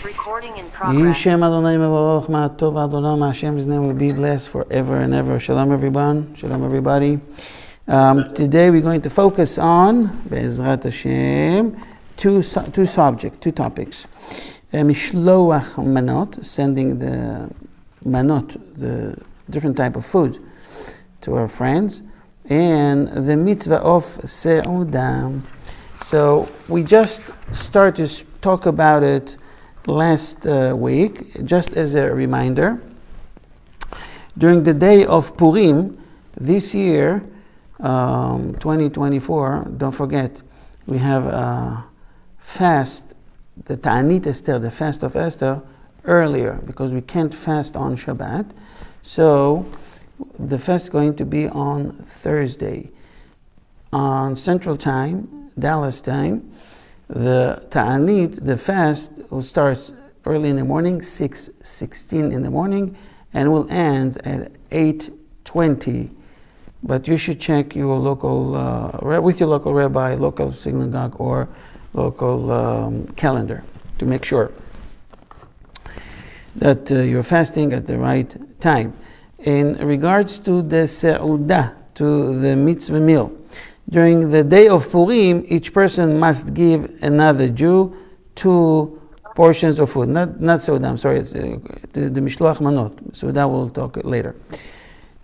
Recording in progress. Yishem Adonai Mevorach Ma'atov Adonai. Hashem's name will be blessed forever and ever. Shalom everyone. Shalom everybody. Today we're going to focus on Be'ezrat Hashem two subjects, two topics. Mishloach Manot, sending the manot, the different type of food to our friends, and the mitzvah of Seudah. So we just started to talk about it last week, just as a reminder. During the day of Purim this year, 2024, don't forget, we have a fast, the Ta'anit Esther, the fast of Esther, earlier, because we can't fast on Shabbat. So the fast is going to be on Thursday. On Central Time, Dallas time, the Ta'anit, the fast, will start early in the morning, 6:16 in the morning, and will end at 8:20. But you should check your local, with your local rabbi, local synagogue, or local calendar to make sure that you're fasting at the right time. In regards to the Seudah, to the mitzvah meal, during the day of Purim, each person must give another Jew 2 portions of food. Not Seudah, I'm sorry, it's the Mishloach Manot. Seudah we'll talk later.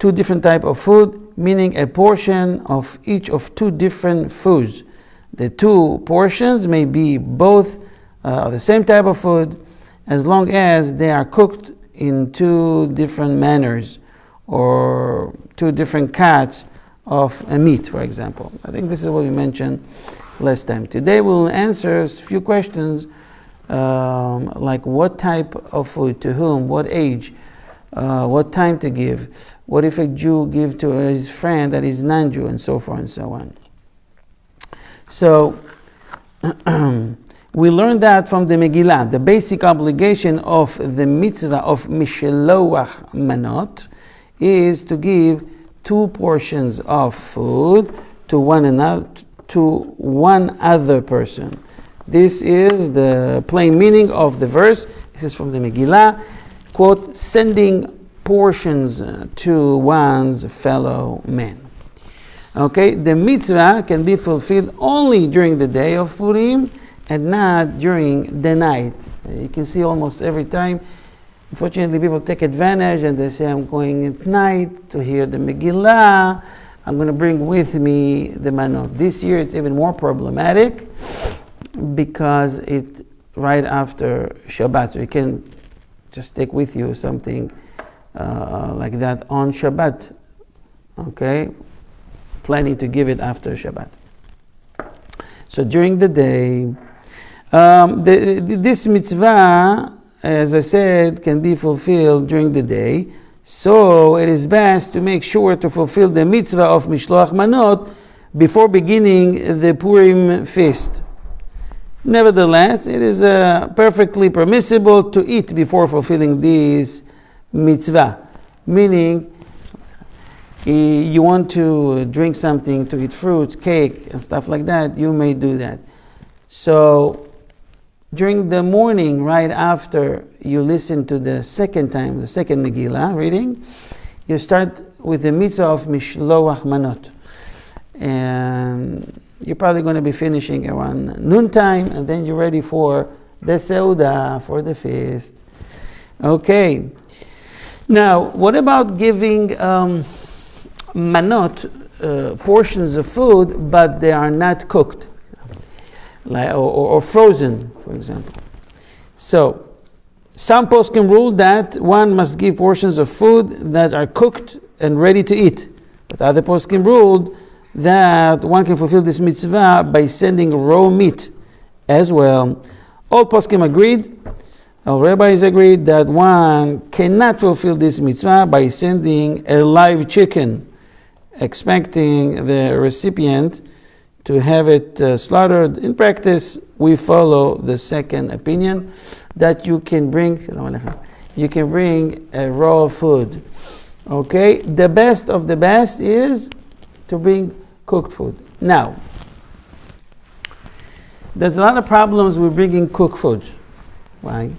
2 different type of food, meaning a portion of each of 2 different foods. The 2 portions may be both the same type of food, as long as they are cooked in 2 different manners, or 2 different cuts of a meat, for example. I think this is what we mentioned last time. Today we'll answer a few questions, like what type of food, to whom, what age, what time to give, what if a Jew give to his friend that is non-Jew, and so forth and so on. So we learned that from the Megillah. The basic obligation of the mitzvah of Mishloach Manot is to give 2 portions of food to one other person. This is the plain meaning of the verse. This is from the Megillah. Quote, sending portions to one's fellow man. Okay, the mitzvah can be fulfilled only during the day of Purim and not during the night. You can see almost every time, unfortunately, people take advantage and they say, I'm going at night to hear the Megillah. I'm going to bring with me the manot. This year it's even more problematic because it's right after Shabbat. So you can just take with you something like that on Shabbat. Okay? Planning to give it after Shabbat. So during the day, this mitzvah, as I said, can be fulfilled during the day. So it is best to make sure to fulfill the mitzvah of Mishloach Manot before beginning the Purim feast. Nevertheless, it is perfectly permissible to eat before fulfilling this mitzvah. Meaning, you want to drink something, to eat fruits, cake, and stuff like that, you may do that. So during the morning, right after you listen to the second Megillah reading, you start with the mitzvah of Mishloach Manot. And you're probably going to be finishing around noontime, and then you're ready for the Seudah, for the feast. Okay. Now, what about giving manot, portions of food, but they are not cooked? Or frozen, for example. So, some poskim rule that one must give portions of food that are cooked and ready to eat. But other poskim ruled that one can fulfill this mitzvah by sending raw meat as well. All poskim agreed, all rabbis agreed, that one cannot fulfill this mitzvah by sending a live chicken, expecting the recipient to have it slaughtered. In practice, we follow the second opinion that you can bring a raw food. Okay, the best of the best is to bring cooked food. Now, there's a lot of problems with bringing cooked food. Why?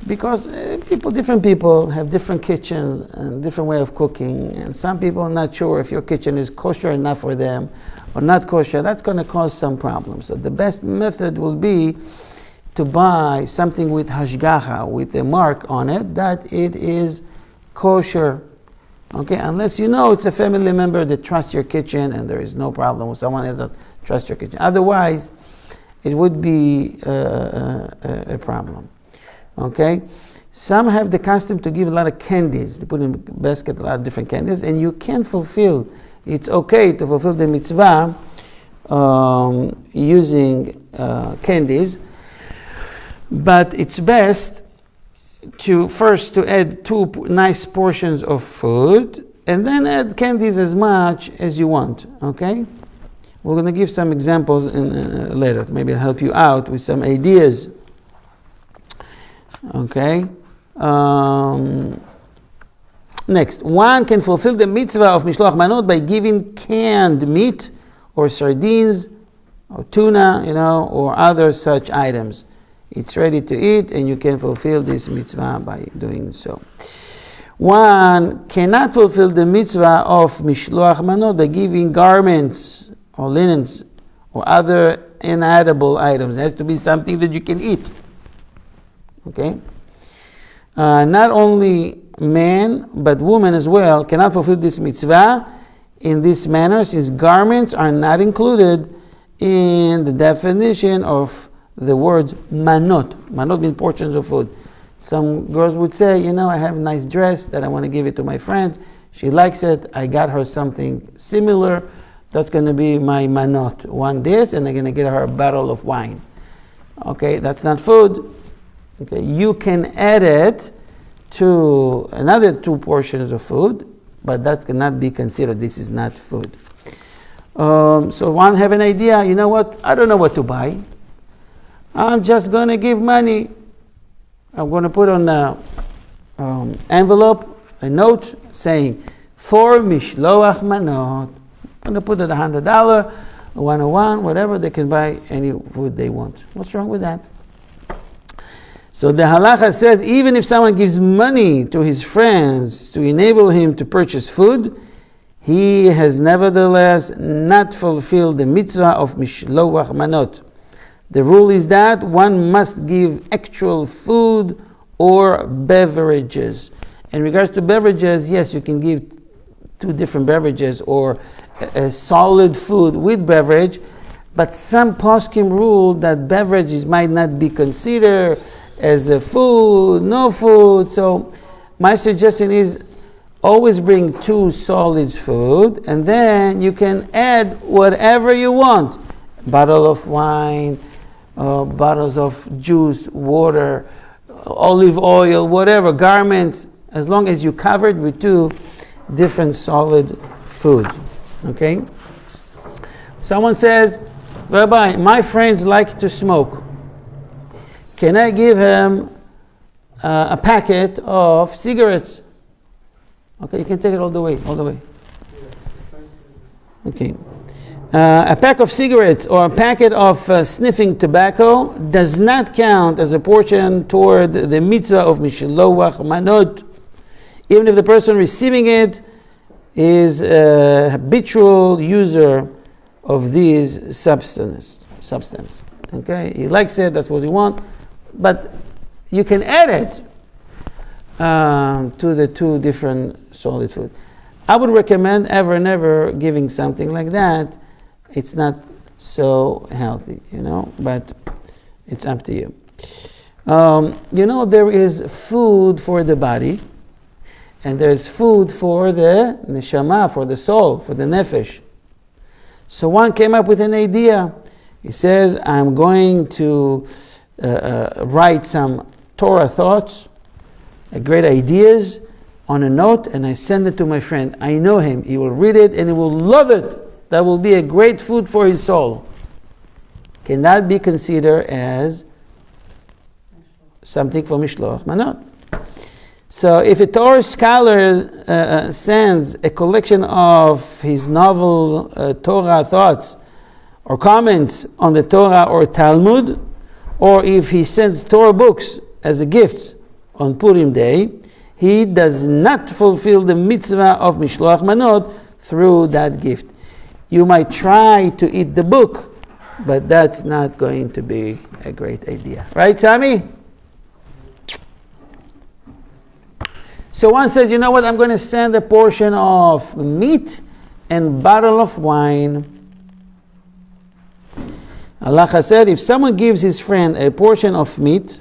Because different people have different kitchens and different way of cooking, and some people are not sure if your kitchen is kosher enough for them or not kosher. That's going to cause some problems. So the best method will be to buy something with hashgacha, with a mark on it that it is kosher. Okay, unless you know it's a family member that trusts your kitchen and there is no problem with someone else that trusts your kitchen. Otherwise, it would be a problem. Okay, some have the custom to give a lot of candies. They put in a basket a lot of different candies, and you can fulfill. It's okay to fulfill the mitzvah using candies, but it's best to add 2 nice portions of food, and then add candies as much as you want. Okay, we're going to give some examples later. Maybe I'll help you out with some ideas. Okay. Next, one can fulfill the mitzvah of mishloach manot by giving canned meat or sardines or tuna, or other such items. It's ready to eat, and you can fulfill this mitzvah by doing so. One cannot fulfill the mitzvah of mishloach manot by giving garments or linens or other inedible items. It has to be something that you can eat. Okay? Not only men, but women as well cannot fulfill this mitzvah in this manner, since garments are not included in the definition of the words manot. Manot means portions of food. Some girls would say, I have a nice dress that I want to give it to my friend. She likes it. I got her something similar. That's going to be my manot. One this, and I'm going to get her a bottle of wine. Okay, that's not food. Okay, you can add it to another 2 portions of food, but that cannot be considered. This is not food. So one have an idea. You know what? I don't know what to buy. I'm just going to give money. I'm going to put on an envelope a note saying, for mishloach manot. I'm going to put it $100, 101, whatever. They can buy any food they want. What's wrong with that? So the halacha says, even if someone gives money to his friends to enable him to purchase food, he has nevertheless not fulfilled the mitzvah of mishloach manot. The rule is that one must give actual food or beverages. In regards to beverages, yes, you can give 2 different beverages or a solid food with beverage, but some poskim rule that beverages might not be considered as a food, no food. So my suggestion is always bring 2 solid food, and then you can add whatever you want. Bottle of wine, bottles of juice, water, olive oil, whatever, garments, as long as you covered with 2 different solid food. Okay? Someone says, Rabbi, my friends like to smoke. Can I give him a packet of cigarettes? Okay, you can take it all the way. Okay. A pack of cigarettes or a packet of sniffing tobacco does not count as a portion toward the mitzvah of mishloach manot, even if the person receiving it is a habitual user of these substance. Okay, he likes it, that's what he wants, but you can add it to the 2 different solid food. I would recommend never giving something like that. It's not so healthy, but it's up to you. There is food for the body, and there's food for the neshama, for the soul, for the nefesh. So one came up with an idea. He says, I'm going to write some Torah thoughts, great ideas on a note, and I send it to my friend. I know him. He will read it and he will love it. That will be a great food for his soul. Can that be considered as something for mishloach manot? So if a Torah scholar sends a collection of his novel Torah thoughts or comments on the Torah or Talmud, or if he sends Torah books as a gift on Purim day, he does not fulfill the mitzvah of Mishloach Manot through that gift. You might try to eat the book, but that's not going to be a great idea. Right, Sami? So one says, you know what, I'm going to send a portion of meat and bottle of wine. Allah said, if someone gives his friend a portion of meat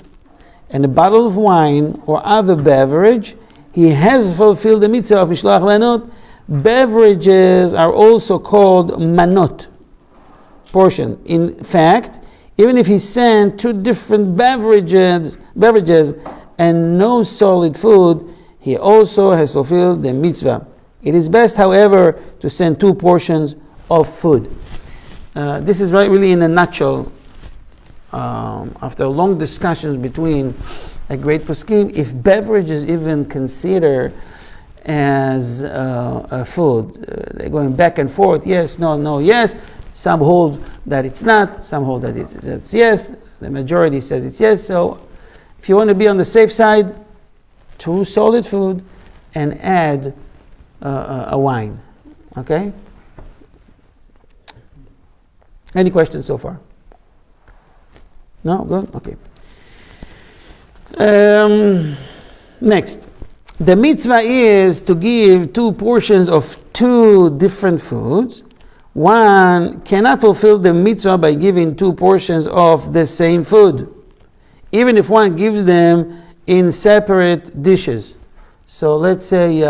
and a bottle of wine or other beverage, he has fulfilled the mitzvah of Mishloach Manot. Beverages are also called manot, portion. In fact, even if he sent 2 different beverages and no solid food, he also has fulfilled the mitzvah. It is best, however, to send 2 portions of food. This is really in a nutshell. After long discussions between a great poskim, if beverage is even considered as a food, they're going back and forth. Yes, no, no, yes. Some hold that it's not. Some hold that it's yes. The majority says it's yes. So, if you want to be on the safe side, 2 solid food and add a wine. Okay? Any questions so far? No? Good? Okay. Next. The mitzvah is to give 2 portions of 2 different foods. One cannot fulfill the mitzvah by giving 2 portions of the same food, even if one gives them in separate dishes. So let's say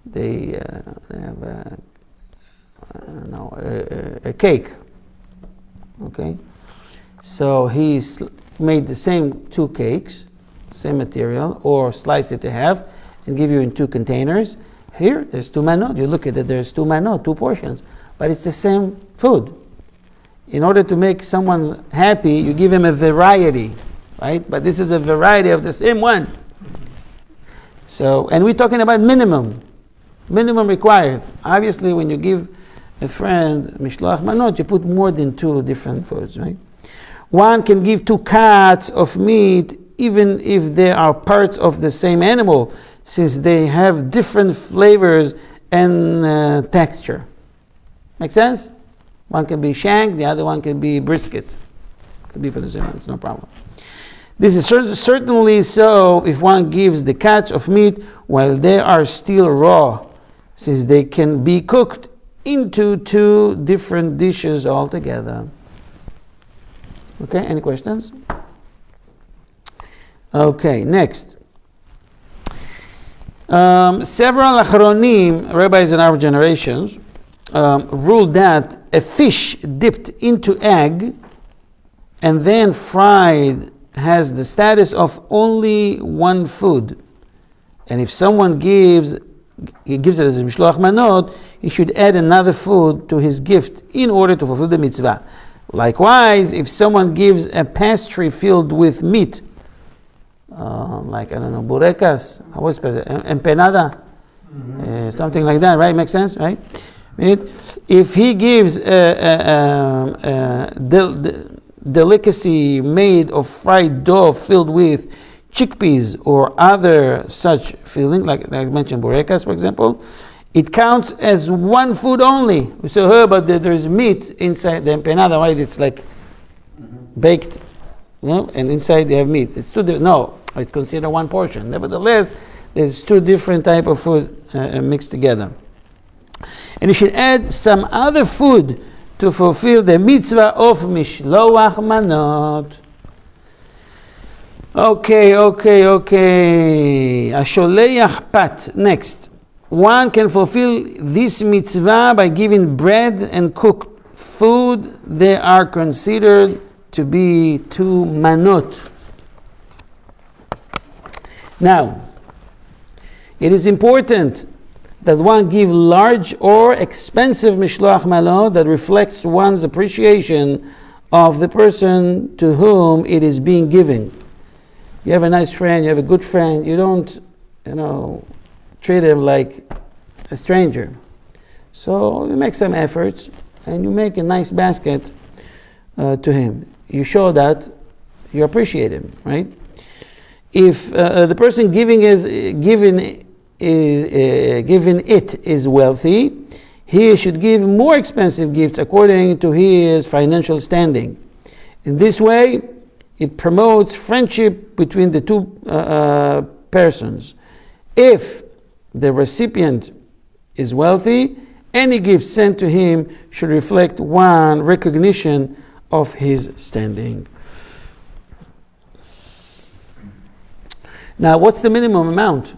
they have a cake. Okay, so he's made the same 2 cakes, same material, or slice it to half and give you in 2 containers. Here, there's 2 manot. You look at it, there's 2 manot, 2 portions, but it's the same food. In order to make someone happy, you give him a variety, right? But this is a variety of the same one. So, and we're talking about minimum required. Obviously, when you give a friend Mishloach Manot, you put more than 2 different foods, right? One can give 2 cuts of meat even if they are parts of the same animal, since they have different flavors and texture. Make sense? One can be shank, the other one can be brisket. Could be for the same one, it's no problem. This is certainly so if one gives the cuts of meat while they are still raw, since they can be cooked into 2 different dishes altogether. Okay, any questions? Okay, next. Several Achronim, rabbis in our generations, ruled that a fish dipped into egg and then fried has the status of only one food. And if someone gives it as a Mishloach Manot, he should add another food to his gift in order to fulfill the mitzvah. Likewise, if someone gives a pastry filled with meat, like, I don't know, burecas, empanada, something like that, right? Makes sense, right? If he gives delicacy made of fried dough filled with chickpeas or other such filling, like I mentioned, burecas, for example, it counts as one food only. So, but there's meat inside the empanada, right? It's like baked, and inside they have meat. It's no, it's considered one portion. Nevertheless, there's 2 different type of food mixed together. And you should add some other food to fulfill the mitzvah of Mishloach Manot. Okay. Asholeach pat. Next. One can fulfill this mitzvah by giving bread and cooked food. They are considered to be 2 manot. Now, it is important that one give large or expensive Mishloach Manot that reflects one's appreciation of the person to whom it is being given. You have a nice friend, you have a good friend, you don't, treat him like a stranger. So you make some efforts and you make a nice basket to him. You show that you appreciate him, right? If the person given it is wealthy, he should give more expensive gifts according to his financial standing. In this way, it promotes friendship between the two persons. If the recipient is wealthy, any gift sent to him should reflect one recognition of his standing. Now, what's the minimum amount?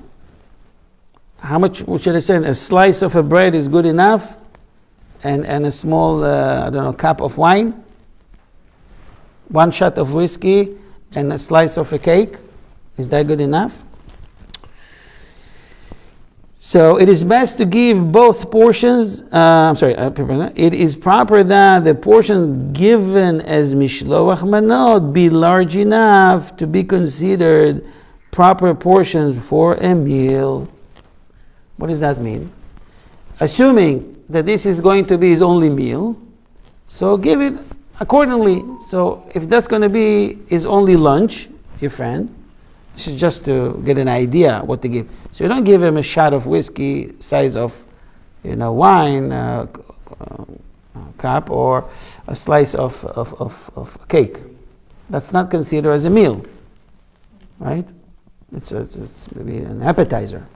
How much should I send? A slice of a bread is good enough? And a small, cup of wine? 1 shot of whiskey and a slice of a cake? Is that good enough? So it is best to give both portions. It is proper that the portion given as mishloach manot be large enough to be considered proper portions for a meal. What does that mean? Assuming that this is going to be his only meal, so give it accordingly. So if that's going to be his only lunch, your friend, this is just to get an idea what to give. So you don't give him a shot of whiskey size of, wine cup or a slice of cake. That's not considered as a meal, right? It's maybe an appetizer.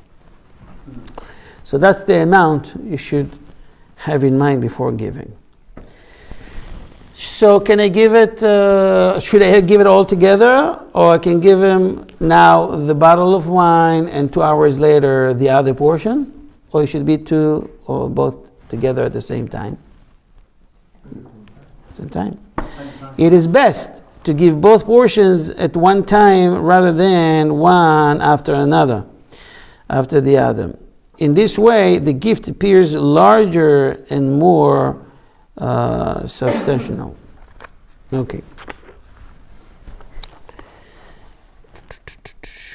So that's the amount you should have in mind before giving. So can I give it, should I give it all together? Or I can give him now the bottle of wine and 2 hours later the other portion? Or it should be two or both together at the same time? Same time. It is best to give both portions at one time rather than one after the other. In this way, the gift appears larger and more substantial. Okay.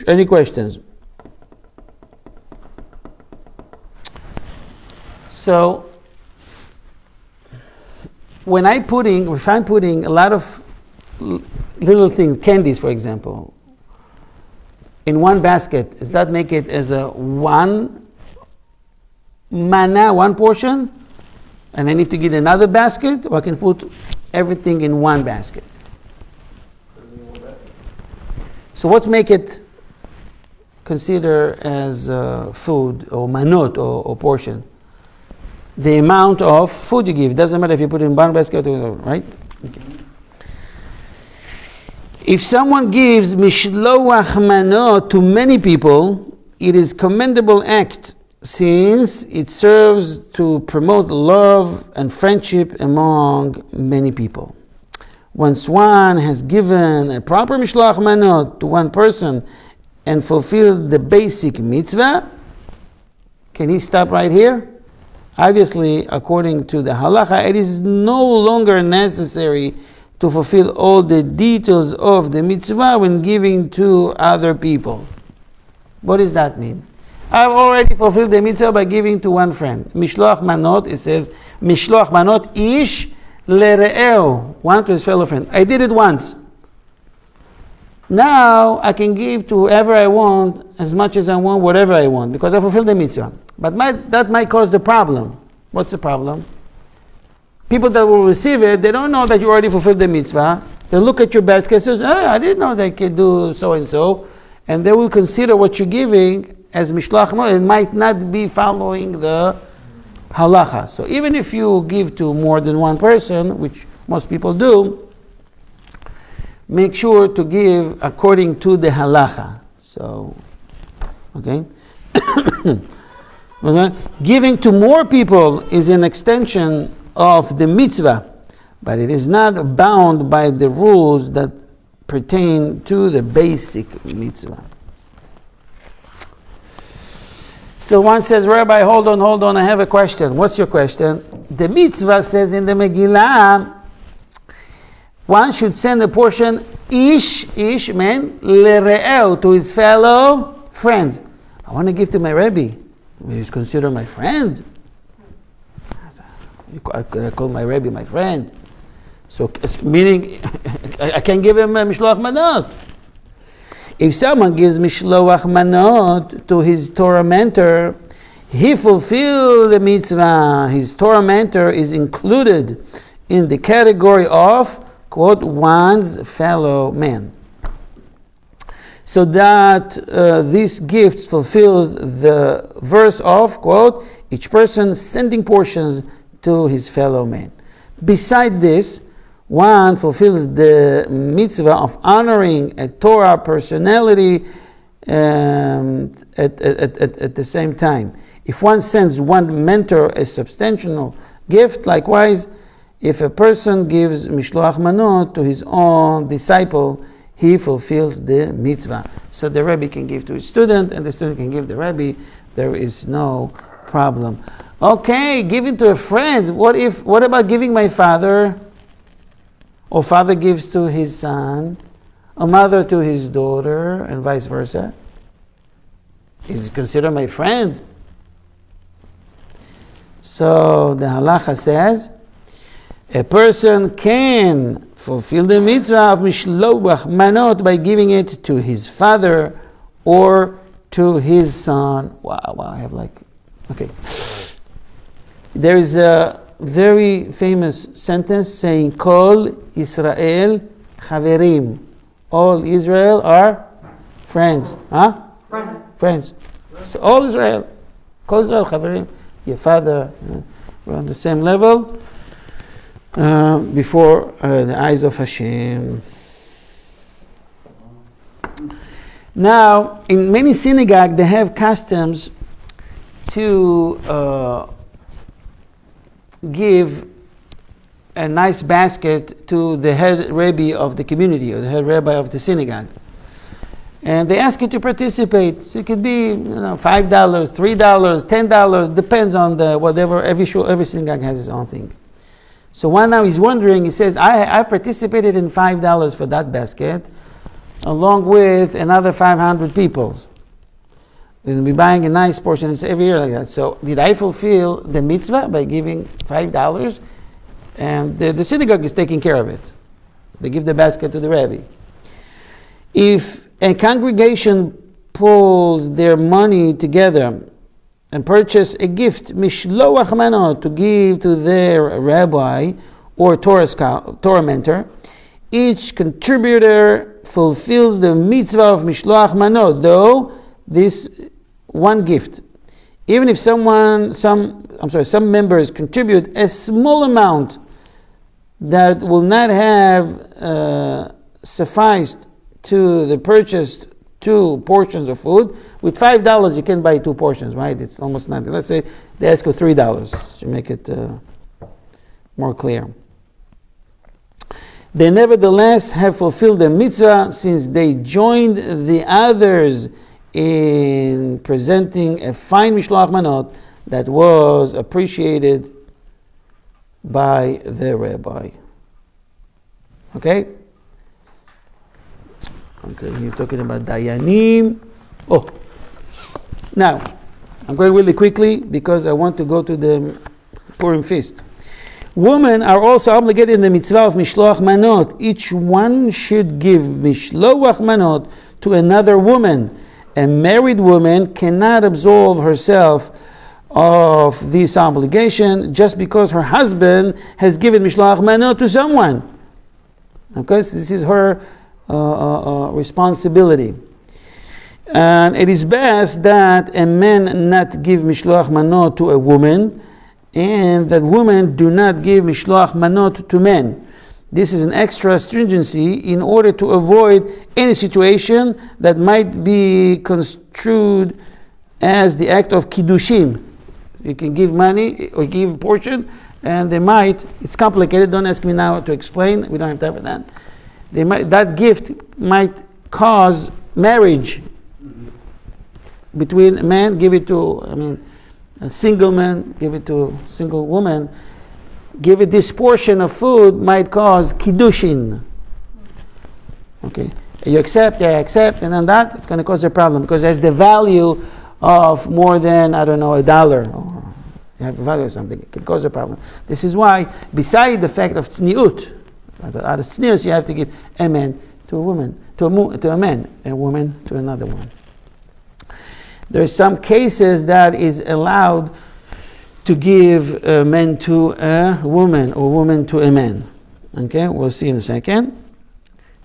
Any questions? So, if I'm putting a lot of little things, candies for example, in one basket, does that make it as a one portion? And I need to get another basket, or I can put everything in one basket? So what make it consider as food or manot or portion? The amount of food you give. It doesn't matter if you put it in one basket or, right? Okay. If someone gives mishloach manot to many people, it is commendable act, since it serves to promote love and friendship among many people. Once one has given a proper mishloach manot to one person and fulfilled the basic mitzvah, can he stop right here? Obviously, according to the halacha, it is no longer necessary to fulfill all the details of the mitzvah when giving to other people. What does that mean? I've already fulfilled the mitzvah by giving to one friend. Mishloach manot, it says, Mishloach manot ish lere'eu, one to his fellow friend. I did it once. Now I can give to whoever I want, as much as I want, whatever I want, because I fulfilled the mitzvah. But that might cause the problem. What's the problem? People that will receive it, they don't know that you already fulfilled the mitzvah. They look at your basket and say, I didn't know they could do so and so. And they will consider what you're giving as mishloach manot. It might not be following the halacha. So even if you give to more than one person, which most people do, make sure to give according to the halacha. So, okay? Okay? Giving to more people is an extension of the mitzvah, but it is not bound by the rules that pertain to the basic mitzvah. So one says, Rabbi, hold on, I have a question. What's your question? The mitzvah says in the Megillah, one should send a portion, ish man, lere'eu, to his fellow friend. I want to give to my Rabbi. He's considered my friend. I call my Rabbi my friend. So, meaning, I can give him a mishloach manot. If someone gives mishloach manot to his Torah mentor, he fulfilled the mitzvah. His Torah mentor is included in the category of, quote, one's fellow man. So that this gift fulfills the verse of, quote, each person sending portions to his fellow man. Beside this, one fulfills the mitzvah of honoring a Torah personality at the same time. If one sends one mentor a substantial gift, likewise, if a person gives mishloach manot to his own disciple, he fulfills the mitzvah. So the Rabbi can give to his student, and the student can give the Rabbi. There is no problem. Okay, giving to a friend. What about giving my father? Or father gives to his son, a mother to his daughter, and vice versa? Is considered my friend? So the halacha says, a person can fulfill the mitzvah of mishloach manot by giving it to his father or to his son. Wow, I have okay. There is a very famous sentence saying, Kol Israel Chaverim. All Israel are friends. Huh? Friends. So all Israel. Kol Israel Chaverim. Your father, we're on the same level before the eyes of Hashem. Now, in many synagogues, they have customs to give a nice basket to the head Rabbi of the community or the head rabbi of the synagogue. And they ask you to participate. So it could be, $5, $3, $10, depends on the whatever. Every synagogue has its own thing. So one now he's wondering, he says, I participated in $5 for that basket, along with another 500 people. We'll be buying a nice portion every year like that. So did I fulfill the mitzvah by giving $5? And the synagogue is taking care of it. They give the basket to the Rabbi. If a congregation pulls their money together and purchase a gift, mishloach manot, to give to their rabbi or Torah mentor, each contributor fulfills the mitzvah of mishloach manot, though this one gift. Even if some members contribute a small amount that will not have sufficed to the purchased 2 portions of food. With $5 you can buy 2 portions, right? It's almost nothing. Let's say they ask for $3 to make it more clear. They nevertheless have fulfilled the mitzvah since they joined the others in presenting a fine mishloach manot that was appreciated by the rabbi. Okay? Okay, you're talking about Dayanim. Now, I'm going really quickly because I want to go to the Purim feast. Women are also obligated in the mitzvah of mishloach manot. Each one should give mishloach manot to another woman. A married woman cannot absolve herself of this obligation just because her husband has given mishloach manot to someone. Okay, so this is her responsibility. And it is best that a man not give mishloach manot to a woman, and that women do not give mishloach manot to men. This is an extra stringency in order to avoid any situation that might be construed as the act of kiddushim. You can give money or give a portion, and it's complicated, don't ask me now to explain, we don't have time for that. That gift might cause marriage between a man, give it to, a single man, give it to a single woman, give it this portion of food might cause kiddushin. Okay, you accept, I accept, and then that, it's going to cause a problem because there's the value of more than, $1, or you have the value of something, it can cause a problem. This is why, beside the fact of tzniut, out of tznius, you have to give a man to a woman. to a man, a woman to another one. There are some cases that is allowed to give a man to a woman or woman to a man. Okay, we'll see in a second.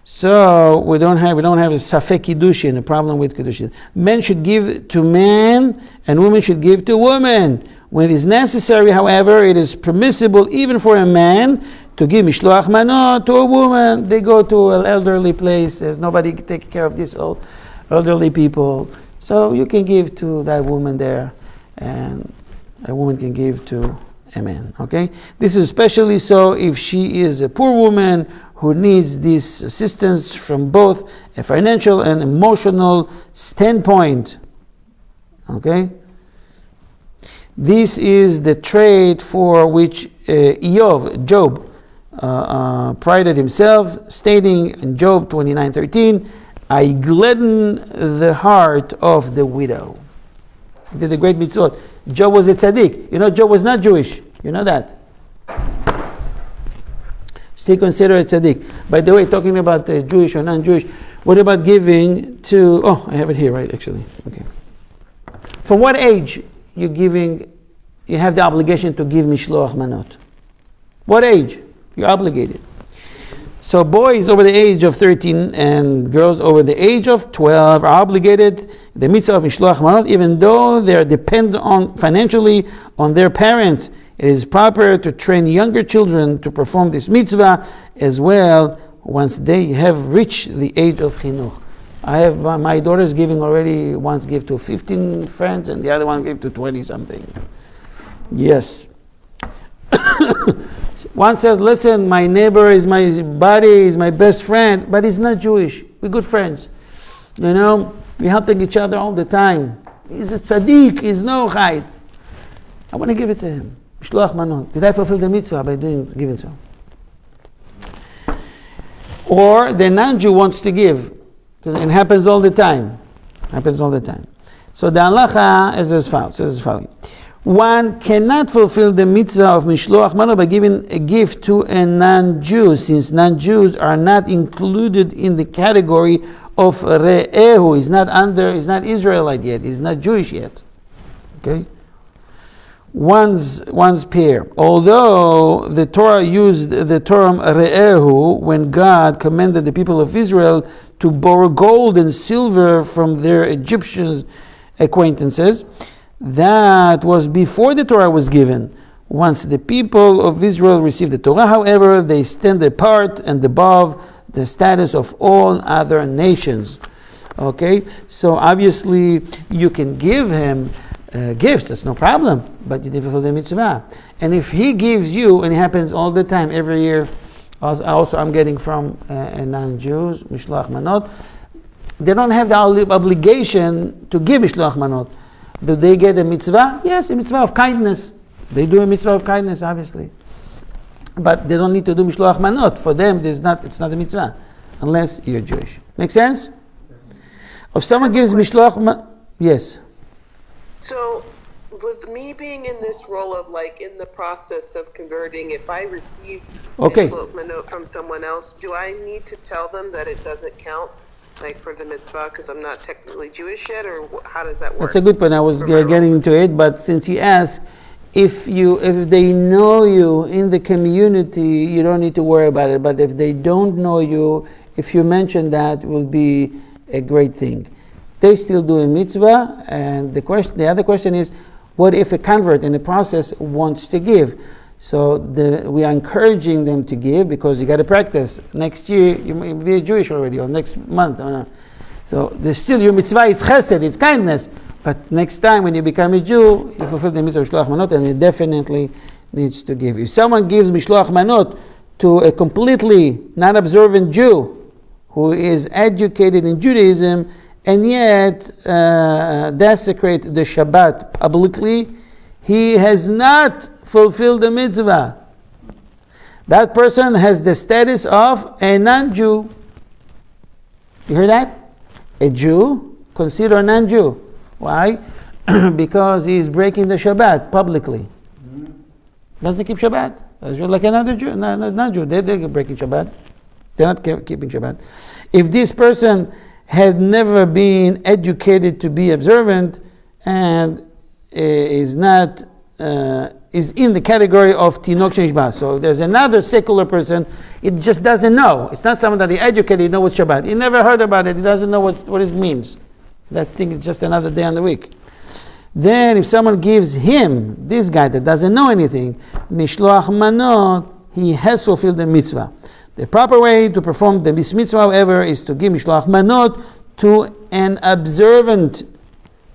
So we don't have a safek kiddushin, a problem with kiddushin. Men should give to men and women should give to women. When it is necessary, however, it is permissible even for a man to give mishloach manot to a woman. They go to an elderly place. There's nobody taking care of these old elderly people. So you can give to that woman there, and a woman can give to a man. Okay? This is especially so if she is a poor woman who needs this assistance from both a financial and emotional standpoint. Okay? This is the trait for which Job prided himself, stating in Job 29:13, I gladden the heart of the widow. He did a great mitzvot. Job was a tzaddik. You know, Job was not Jewish. You know that. Still considered a tzaddik. By the way, talking about Jewish or non-Jewish, what about giving to... Oh, I have it here, right, actually. Okay. From what age you have the obligation to give mishloach manot? What age? You're obligated. So boys over the age of 13 and girls over the age of 12 are obligated the mitzvah of mishloach manot, even though they are dependent financially on their parents. It is proper to train younger children to perform this mitzvah as well once they have reached the age of chinuch. I have my daughter's giving already, once give to 15 friends and the other one gave to 20 something. Yes. One says, listen, my neighbor is my buddy, is my best friend, but he's not Jewish. We're good friends. You know, we're helping each other all the time. He's a tzaddik, he's no chayt. I want to give it to him. Mishloach manot. Did I fulfill the mitzvah by giving so? Or the non-Jew wants to give. It happens all the time. So the halacha is as follows. One cannot fulfill the mitzvah of mishloach manot by giving a gift to a non-Jew, since non-Jews are not included in the category of re'ehu. He's not Israelite yet. He's not Jewish yet. Okay. One's pair. Although the Torah used the term re'ehu when God commanded the people of Israel to borrow gold and silver from their Egyptian acquaintances, that was before the Torah was given. Once the people of Israel received the Torah, however, they stand apart and above the status of all other nations. Okay, so obviously you can give him gifts, that's no problem, but you didn't fulfill the mitzvah. And if he gives you, and it happens all the time, every year, also I'm getting from non-Jews, mishloach manot, they don't have the obligation to give mishloach manot. Do they get a mitzvah? Yes, a mitzvah of kindness. They do a mitzvah of kindness, obviously. But they don't need to do mishloach manot. For them, it's not a mitzvah, unless you're Jewish. Make sense? If someone gives mishloach manot, yes. So, with me being in this role of in the process of converting, if I receive mishloach manot from someone else, do I need to tell them that it doesn't count? For the mitzvah, because I'm not technically Jewish yet, or how does that work? That's a good point. I was getting into it, but since you asked, if they know you in the community, you don't need to worry about it. But if they don't know you, if you mention that, it will be a great thing. They still do a mitzvah, and the other question is, what if a convert in the process wants to give? So we are encouraging them to give, because you got to practice. Next year you may be Jewish already, or next month. So there's still your mitzvah is chesed, it's kindness. But next time when you become a Jew, you fulfill the mitzvah of mishloach manot, and it definitely needs to give. If someone gives mishloach manot to a completely not observant Jew who is educated in Judaism and yet desecrate the Shabbat publicly, he has not fulfilled the mitzvah. That person has the status of a non-Jew. You hear that? A Jew considered a non-Jew. Why? Because he is breaking the Shabbat publicly. Doesn't keep Shabbat. Like another Jew, non-Jew. They're breaking Shabbat. They're not keeping Shabbat. If this person had never been educated to be observant and is not is in the category of Tinok Sheshba. So there's another secular person, it just doesn't know. It's not someone that he educated, he knows what's Shabbat. He never heard about it, he doesn't know what it means. That thing is just another day on the week. Then if someone gives him, this guy that doesn't know anything, Mishloach Manot, he has fulfilled the mitzvah. The proper way to perform this mitzvah, however, is to give Mishloach Manot to an observant,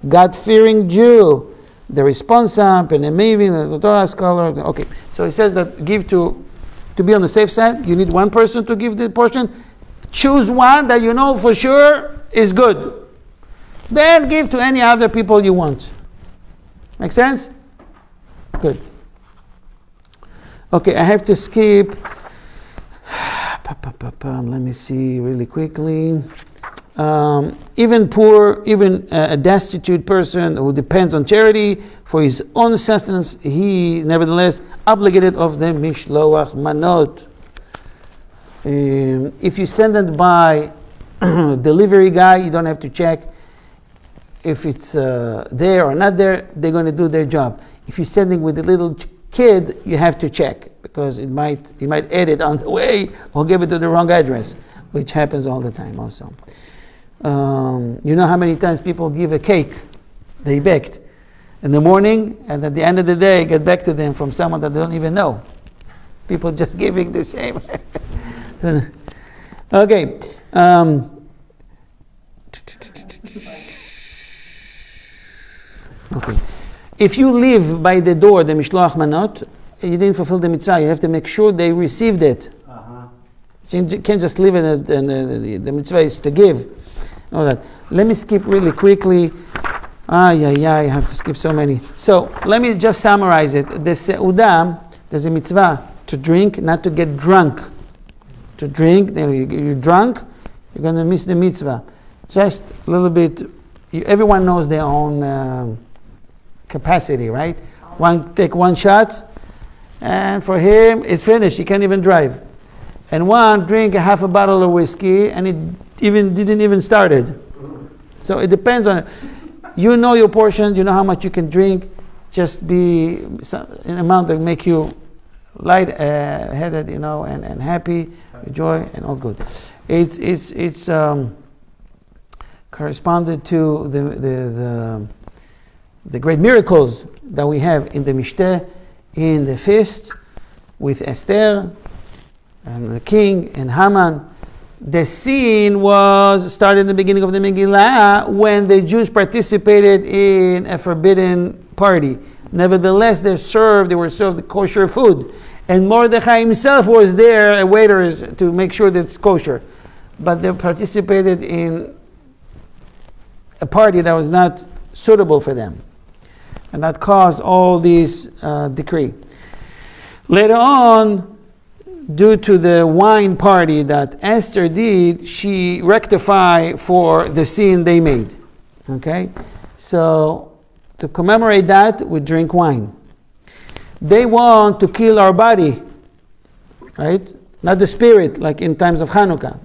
God-fearing Jew. The responsa, Penemevin, the Torah scholar. Okay, so he says that give to be on the safe side, you need one person to give the portion. Choose one that you know for sure is good. Then give to any other people you want. Make sense? Good. Okay, I have to skip. Let me see really quickly. Even poor, even a destitute person who depends on charity for his own sustenance, he nevertheless obligated of the mishloach manot. If you send it by delivery guy, you don't have to check if it's there or not there. They're going to do their job. If you're sending with a little kid, you have to check because he might edit on the way or give it to the wrong address, which happens all the time also. You know how many times people give a cake they baked in the morning and at the end of the day get back to them from someone that they don't even know. People just giving the same. Okay. Okay. If you live by the door, the Mishloach Manot, you didn't fulfill the mitzvah. You have to make sure they received it. You can't just leave it and the mitzvah is to give. All that. Let me skip really quickly. I have to skip so many. So let me just summarize it. The Seudah, there's a mitzvah to drink, not to get drunk. To drink, then you're drunk, you're going to miss the mitzvah. Just a little bit. Everyone knows their own capacity, right? Take one shot, and for him it's finished. He can't even drive. And one drink a half a bottle of whiskey, and it didn't even started. So it depends on it. You know your portion. You know how much you can drink. Just be an amount that make you light-headed, and happy, joy, and all good. It's corresponded to the great miracles that we have in the Mishteh, in the feast with Esther and the king and Haman. The scene was started in the beginning of the Megillah when the Jews participated in a forbidden party. Nevertheless, they were served kosher food. And Mordechai himself was there, a waiter, to make sure that it's kosher. But they participated in a party that was not suitable for them. And that caused all these decree. Later on, due to the wine party that Esther did, she rectified for the sin they made. Okay? So, to commemorate that, we drink wine. They want to kill our body, right? Not the spirit, like in times of Hanukkah.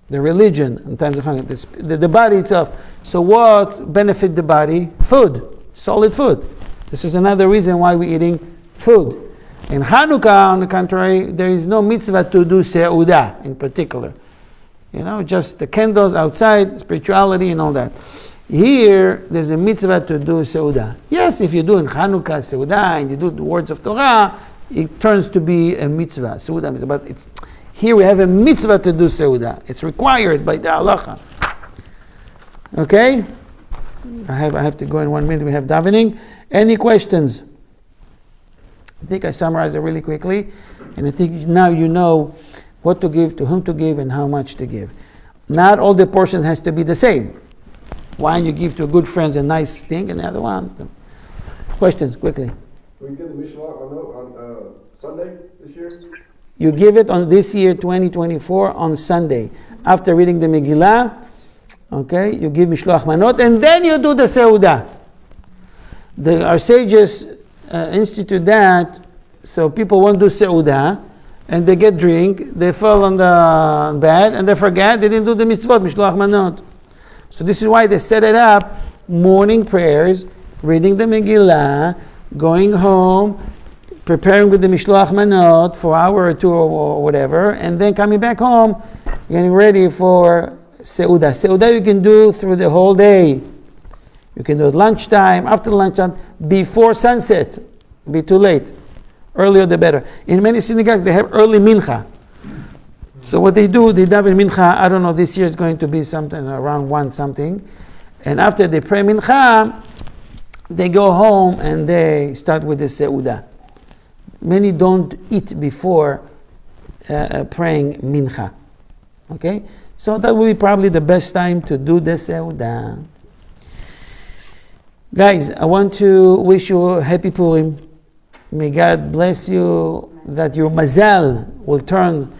The religion in times of Hanukkah. The body itself. So what benefit the body? Food. Solid food. This is another reason why we're eating food. In Hanukkah, on the contrary, there is no mitzvah to do seudah in particular. Just the candles outside, spirituality and all that. Here, there's a mitzvah to do seudah. Yes, if you do in Hanukkah seudah and you do the words of Torah, it turns to be a mitzvah. Seudah mitzvah. But here we have a mitzvah to do seudah. It's required by the halacha. Okay? I have to go in 1 minute. We have davening. Any questions? I think I summarized it really quickly, and I think now you know what to give, to whom to give, and how much to give. Not all the portion has to be the same. Wine you give to a good friend a nice thing, and the other one. Questions, quickly. Will you give the Mishloach on Sunday this year? You give it on this year, 2024, on Sunday. After reading the Megillah, okay, you give Mishloach Manot, and then you do the Seudah. Our sages institute that, so people won't do Seudah, and they get drink, they fall on the bed, and they forget, they didn't do the mitzvot, mishloach manot. So this is why they set it up, morning prayers, reading the Megillah, going home, preparing with the mishloach manot for an hour or two or whatever, and then coming back home, getting ready for Seudah. Seudah you can do through the whole day. You can do it lunchtime, after lunchtime, before sunset. It'll be too late. Earlier the better. In many synagogues they have early mincha. So what they do, they daven mincha, I don't know, this year is going to be something around 1 something. And after they pray mincha, they go home and they start with the Seudah. Many don't eat before praying mincha. Okay? So that will be probably the best time to do the Seudah. Guys, I want to wish you a happy Purim. May God bless you, that your mazal will turn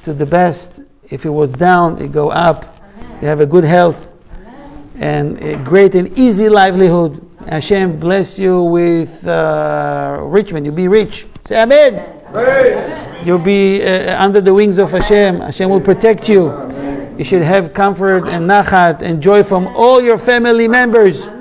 to the best. If it was down, it go up. Amen. You have a good health. Amen. And a great and easy livelihood. Hashem bless you with richment. You'll be rich. Say Amen. Amen. You'll be under the wings of Hashem. Hashem will protect you. Amen. You should have comfort and nachat and joy from all your family members. Amen.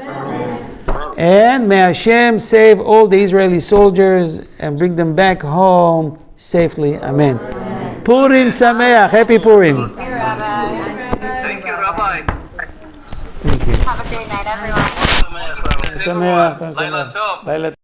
And may Hashem save all the Israeli soldiers and bring them back home safely. Amen. Amen. Purim Sameach. Happy Purim. Thank you, Rabbi. Thank you, Rabbi. Thank you. Have a great night, everyone. Sameach. Laila Tov.